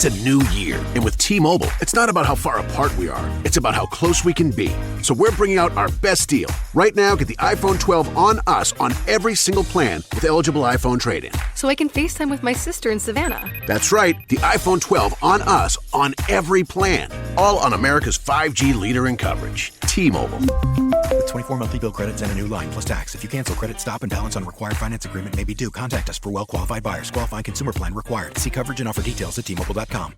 It's a new year, and with T-Mobile, it's not about how far apart we are. It's about how close we can be. So we're bringing out our best deal. Right now, get the iPhone 12 on us on every single plan with eligible iPhone trade-in. So I can FaceTime with my sister in Savannah. That's right, the iPhone 12 on us on every plan. All on America's 5G leader in coverage. T-Mobile. With 24 monthly bill credits and a new line plus tax. If you cancel, credit stop and balance on required finance agreement may be due. Contact us for well-qualified buyers. Qualifying consumer plan required. See coverage and offer details at T-Mobile.com.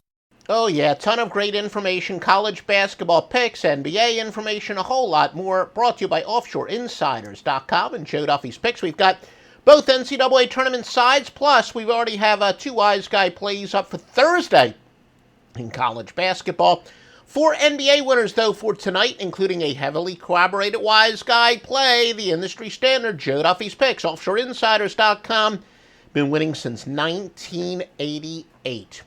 Oh yeah, a ton of great information, college basketball picks, NBA information, a whole lot more, brought to you by OffshoreInsiders.com and Joe Duffy's Picks. We've got both NCAA tournament sides, plus we already have two Wise Guy plays up for Thursday in college basketball. 4 NBA winners, though, for tonight, including a heavily corroborated Wise Guy play, the industry standard, Joe Duffy's Picks, OffshoreInsiders.com, been winning since 1988.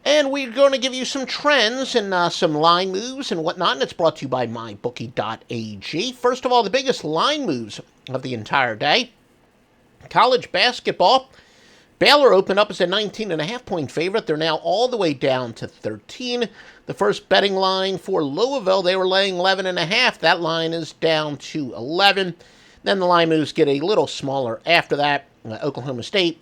And we're going to give you some trends and some line moves and whatnot, and it's brought to you by MyBookie.ag. First of all, the biggest line moves of the entire day. College basketball. Baylor opened up as a 19.5-point favorite. They're now all the way down to 13. The first betting line for Louisville, they were laying 11.5. That line is down to 11. Then the line moves get a little smaller after that. Oklahoma State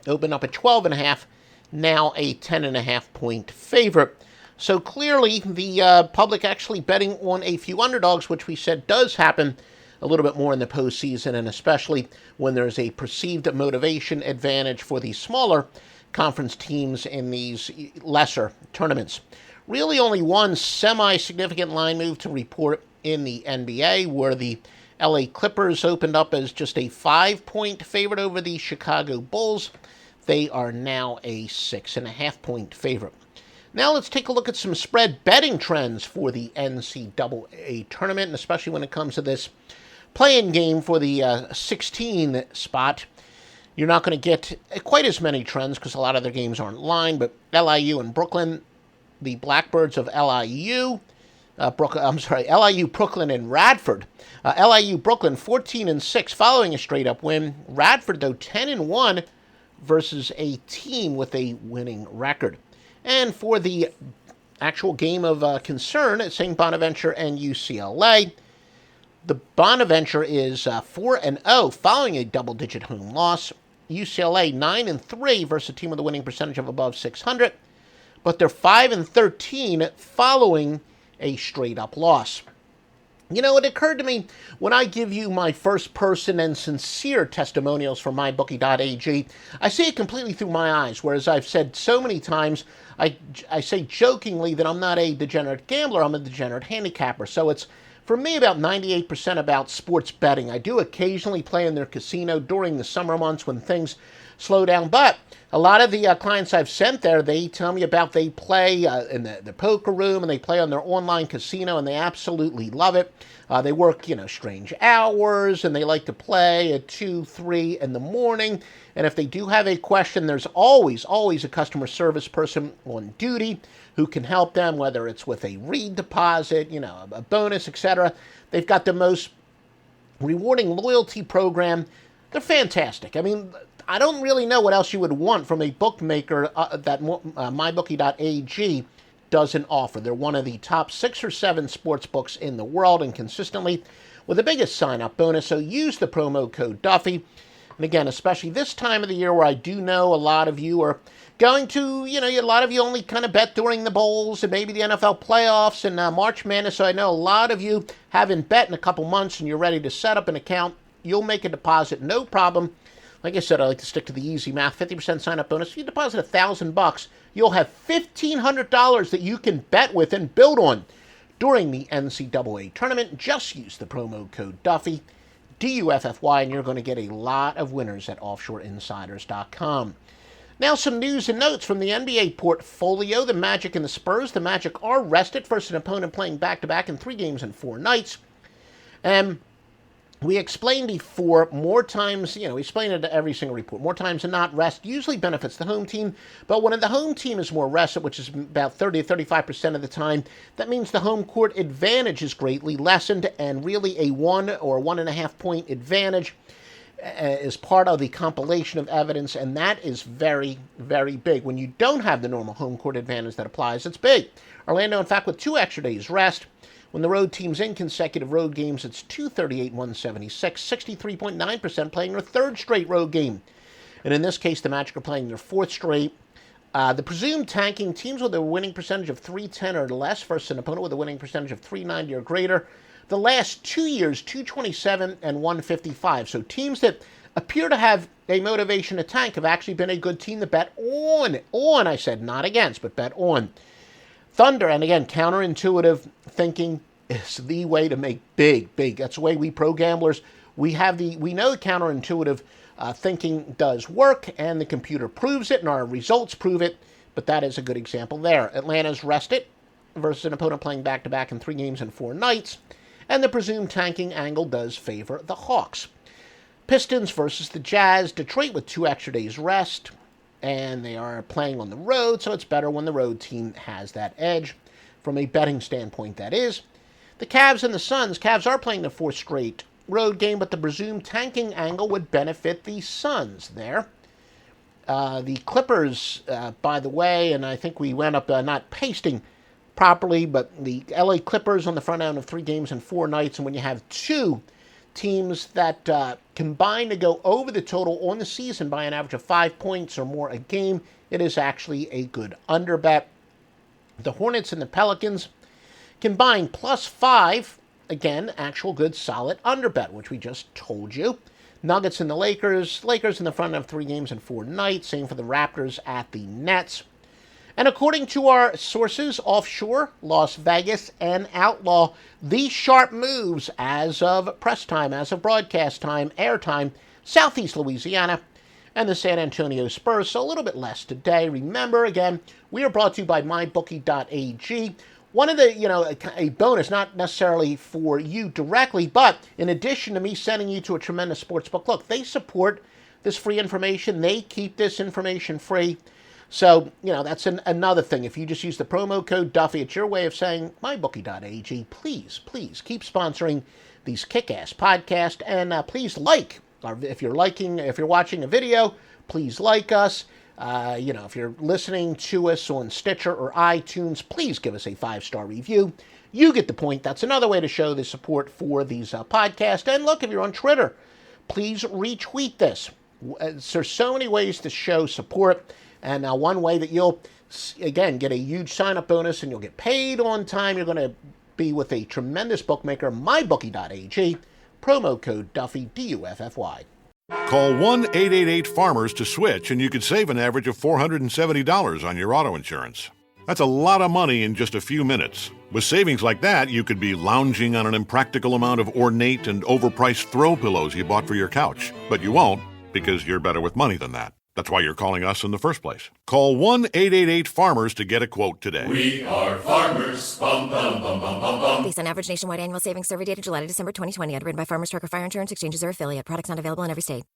opened up at 12.5. Now a 10.5-point favorite. So clearly the public actually betting on a few underdogs, which we said does happen a little bit more in the postseason, and especially when there's a perceived motivation advantage for the smaller conference teams in these lesser tournaments. Really only one semi-significant line move to report in the NBA, where the LA Clippers opened up as just a 5-point favorite over the Chicago Bulls. They are now a 6.5-point favorite. Now let's take a look at some spread betting trends for the NCAA tournament, and especially when it comes to this play-in game for the 16 spot. You're not going to get quite as many trends because a lot of their games aren't lined, but LIU and Brooklyn, the Blackbirds of LIU, LIU, Brooklyn, and Radford. LIU, Brooklyn, 14-6 following a straight-up win. Radford, though, 10-1 versus a team with a winning record. And for the actual game of concern at St. Bonaventure and UCLA, the Bonaventure is 4-0 following a double-digit home loss. UCLA 9-3 versus a team with a winning percentage of above 600, but they're 5-13 following a straight-up loss. You know, it occurred to me when I give you my first-person and sincere testimonials from MyBookie.ag, I see it completely through my eyes, whereas I've said so many times, I say jokingly that I'm not a degenerate gambler, I'm a degenerate handicapper. So it's, for me, about 98% about sports betting. I do occasionally play in their casino during the summer months when things slow down, but a lot of the clients I've sent there, they tell me about they play in the poker room and they play on their online casino and they absolutely love it. They work, strange hours and they like to play at 2, 3 in the morning. And if they do have a question, there's always a customer service person on duty who can help them, whether it's with a read deposit, a bonus, etc. They've got the most rewarding loyalty program. They're fantastic. I mean, I don't really know what else you would want from a bookmaker that MyBookie.ag doesn't offer. They're one of the top 6 or 7 sports books in the world, and consistently with the biggest sign-up bonus. So use the promo code Duffy. And again, especially this time of the year where I do know a lot of you are going to, a lot of you only kind of bet during the bowls and maybe the NFL playoffs and March Madness. So I know a lot of you haven't bet in a couple months and you're ready to set up an account. You'll make a deposit, no problem. Like I said, I like to stick to the easy math. 50% sign-up bonus. If you deposit $1,000, you'll have $1,500 that you can bet with and build on during the NCAA tournament. Just use the promo code Duffy, DUFFY, and you're going to get a lot of winners at OffshoreInsiders.com. Now some news and notes from the NBA portfolio. The Magic and the Spurs. The Magic are rested versus an opponent playing back-to-back in 3 games in 4 nights. We explained before, more times, we explain it to every single report, more times than not, rest usually benefits the home team, but when the home team is more rested, which is about 30 to 35% of the time, that means the home court advantage is greatly lessened, and really a 1 or 1.5 point advantage is part of the compilation of evidence, and that is very, very big. When you don't have the normal home court advantage that applies, it's big. Orlando, in fact, with 2 extra days rest. When the road team's in consecutive road games, it's 238-176, 63.9% playing their 3rd straight road game. And in this case, the Magic are playing their 4th straight. The presumed tanking teams with a winning percentage of .310 or less versus an opponent with a winning percentage of .390 or greater. The last 2 years, 227 and 155. So teams that appear to have a motivation to tank have actually been a good team to bet on. On, I said, not against, but bet on. Thunder, and again, counterintuitive thinking is the way to make big. That's the way we pro gamblers, we know counterintuitive thinking does work, and the computer proves it, and our results prove it, but that is a good example there. Atlanta's rested versus an opponent playing back-to-back in 3 games and 4 nights, and the presumed tanking angle does favor the Hawks. Pistons versus the Jazz. Detroit with 2 extra days rest, and they are playing on the road, so it's better when the road team has that edge. From a betting standpoint, that is. The Cavs and the Suns. Cavs are playing the 4th straight road game, but the presumed tanking angle would benefit the Suns there. The Clippers, by the way, and I think we went up not pasting properly, but the LA Clippers on the front end of 3 games and 4 nights, and when you have 2 teams that combine to go over the total on the season by an average of 5 points or more a game, it is actually a good under bet. The Hornets and the Pelicans combine +5, again, actual good solid under bet, which we just told you. Nuggets and the Lakers in the front of 3 games and 4 nights, same for the Raptors at the Nets. And according to our sources offshore, Las Vegas and Outlaw, the sharp moves as of press time, as of broadcast time, airtime, Southeast Louisiana, and the San Antonio Spurs. So a little bit less today. Remember, again, we are brought to you by MyBookie.ag. One of the, a bonus, not necessarily for you directly, but in addition to me sending you to a tremendous sportsbook, look, they support this free information. They keep this information free. So, that's another thing. If you just use the promo code Duffy, it's your way of saying, MyBookie.ag, please keep sponsoring these kick-ass podcasts. And please if you're watching a video, please like us. If you're listening to us on Stitcher or iTunes, please give us a 5-star review. You get the point. That's another way to show the support for these podcasts. And look, if you're on Twitter, please retweet this. There's so many ways to show support. And one way that you'll, again, get a huge sign-up bonus and you'll get paid on time, you're going to be with a tremendous bookmaker, MyBookie.ag, promo code Duffy, D-U-F-F-Y. Call 1-888-FARMERS to switch, and you could save an average of $470 on your auto insurance. That's a lot of money in just a few minutes. With savings like that, you could be lounging on an impractical amount of ornate and overpriced throw pillows you bought for your couch. But you won't, because you're better with money than that. That's why you're calling us in the first place. Call 1-888-FARMERS to get a quote today. We are farmers. Bum, bum, bum, bum, bum, bum. Based on average nationwide annual savings survey data July to December 2020. Underwritten by Farmers Trucker Fire Insurance Exchanges or affiliate. Products not available in every state.